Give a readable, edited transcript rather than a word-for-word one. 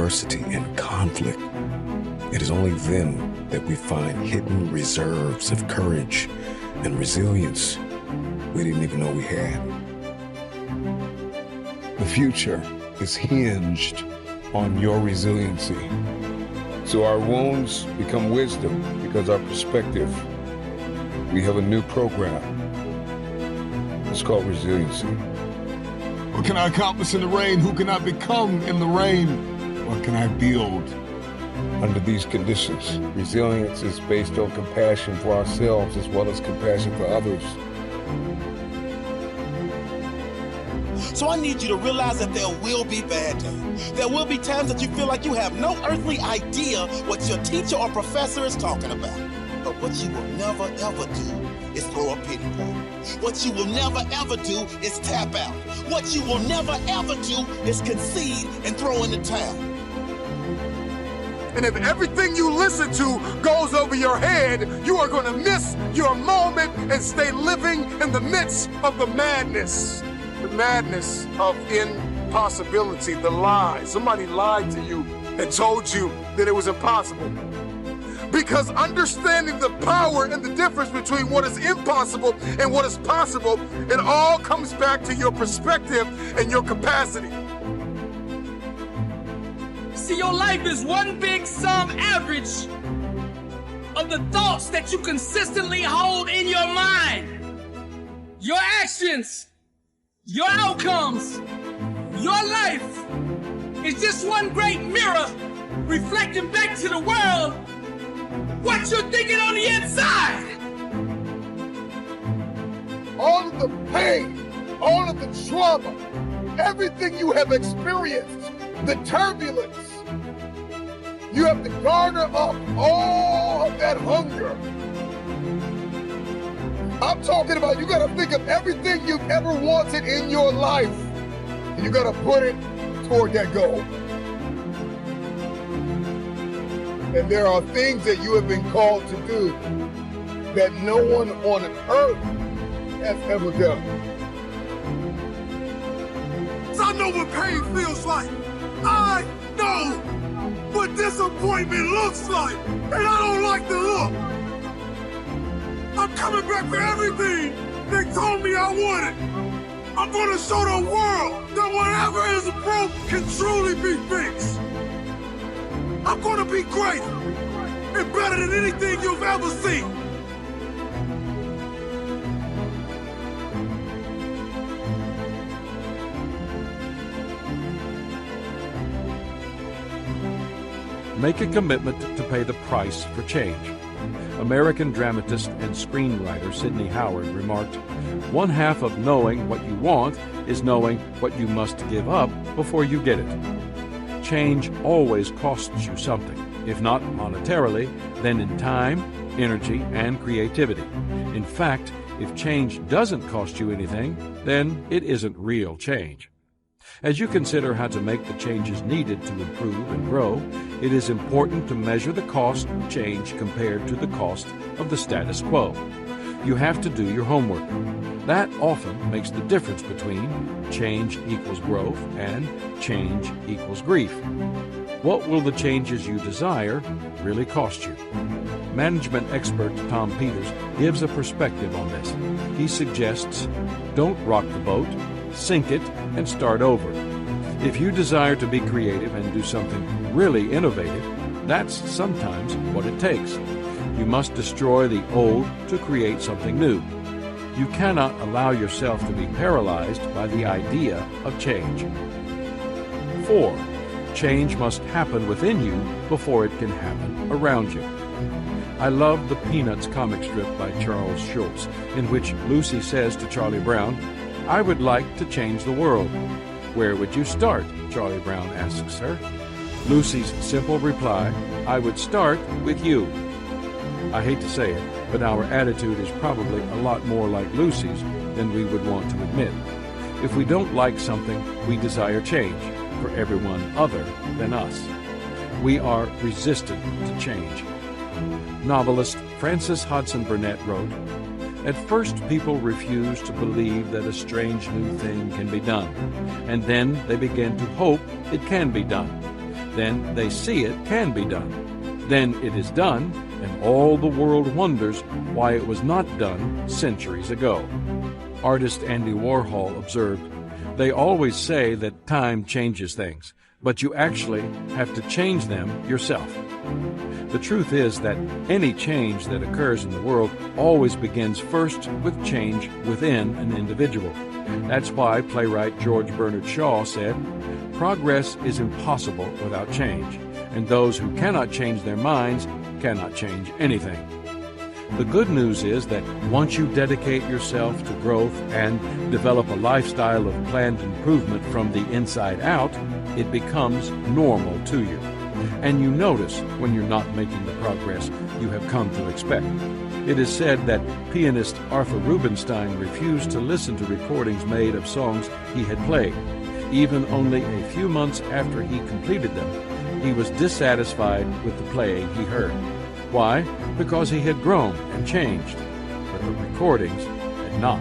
adversity and conflict. It is only then that we find hidden reserves of courage and resilience we didn't even know we had. The future is hinged on your resiliency. So our wounds become wisdom because our perspective. We have a new program. It's called resiliency. What can I accomplish in the rain? Who can I become in the rain? What can I build? Under these conditions, resilience is based on compassion for ourselves as well as compassion for others. So I need you to realize that there will be bad days. There will be times that you feel like you have no earthly idea what your teacher or professor is talking about. But what you will never ever do is throw a pity party. What you will never ever do is tap out. What you will never ever do is concede and throw in the towel. And if everything you listen to goes over your head, you are going to miss your moment and stay living in the midst of the madness. The madness of impossibility, the lie. Somebody lied to you and told you that it was impossible. Because understanding the power and the difference between what is impossible and what is possible, it all comes back to your perspective and your capacity. See, your life is one big sum average of the thoughts that you consistently hold in your mind. Your actions, your outcomes, your life is just one great mirror reflecting back to the world what you're thinking on the inside. All of the pain, all of the trauma, everything you have experienced, the turbulence, you have to garner up all of that hunger. I'm talking about you gotta think of everything you've ever wanted in your life, and you gotta put it toward that goal. And there are things that you have been called to do that no one on earth has ever done. So I know what pain feels like. I know what disappointment looks like, and I don't like the look. I'm coming back for everything they told me I wanted. I'm gonna show the world that whatever is broke can truly be fixed. I'm gonna be greater and better than anything you've ever seen. Make a commitment to pay the price for change. American dramatist and screenwriter Sidney Howard remarked, "One half of knowing what you want is knowing what you must give up before you get it." Change always costs you something, if not monetarily, then in time, energy, and creativity. In fact, if change doesn't cost you anything, then it isn't real change. As you consider how to make the changes needed to improve and grow, it is important to measure the cost of change compared to the cost of the status quo. You have to do your homework. That often makes the difference between change equals growth and change equals grief. What will the changes you desire really cost you? Management expert Tom Peters gives a perspective on this. He suggests, don't rock the boat, sink it, and start over. If you desire to be creative and do something really innovative, that's sometimes what it takes. You must destroy the old to create something new. You cannot allow yourself to be paralyzed by the idea of change. 4. Change must happen within you before it can happen around you. I love the Peanuts comic strip by Charles Schulz, in which Lucy says to Charlie Brown, "I would like to change the world." "Where would you start?" Charlie Brown asks her. Lucy's simple reply, "I would start with you." I hate to say it, but our attitude is probably a lot more like Lucy's than we would want to admit. If we don't like something, we desire change for everyone other than us. We are resistant to change. Novelist Frances Hodgson Burnett wrote, "At first people refuse to believe that a strange new thing can be done, and then they begin to hope it can be done. Then they see it can be done. Then it is done, and all the world wonders why it was not done centuries ago. Artist Andy Warhol observed, "They always say that time changes things, but you actually have to change them yourself." The truth is that any change that occurs in the world always begins first with change within an individual. That's why playwright George Bernard Shaw said, "Progress is impossible without change, and those who cannot change their minds cannot change anything." The good news is that once you dedicate yourself to growth and develop a lifestyle of planned improvement from the inside out, it becomes normal to you. And you notice when you're not making the progress you have come to expect. It is said that pianist Arthur Rubinstein refused to listen to recordings made of songs he had played. Even only a few months after he completed them, he was dissatisfied with the playing he heard. Why? Because he had grown and changed, but the recordings had not.